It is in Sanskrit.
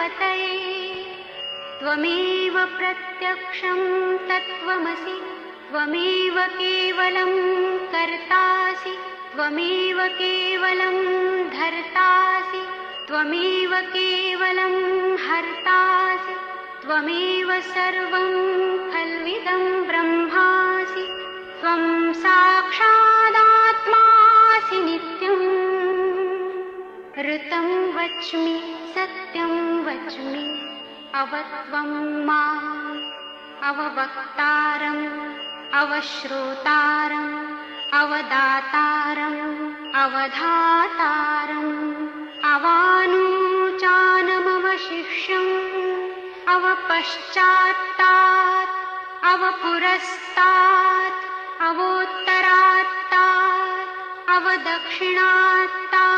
पतये त्वमेव प्रत्यक्षं तत्त्वमसि त्वमेव केवलं कर्तासि त्वमेव केवलं धर्तासि त्वमेव केवलं हर्तासि त्वमेव सर्वं खल्विदं ब्रह्मासि त्वं साक्षादात्मासि नित्यम् ऋतं वच्मि सत्यं वच्मि अवत्वं माम् अववक्तारम् अवश्रोतारम् अवदातारम् अवधातारम् अवानूचानमवशिष्यम् अवपश्चात्तात् अवपुरस्तात् अवोत्तरात्तात् अवदक्षिणात्तात्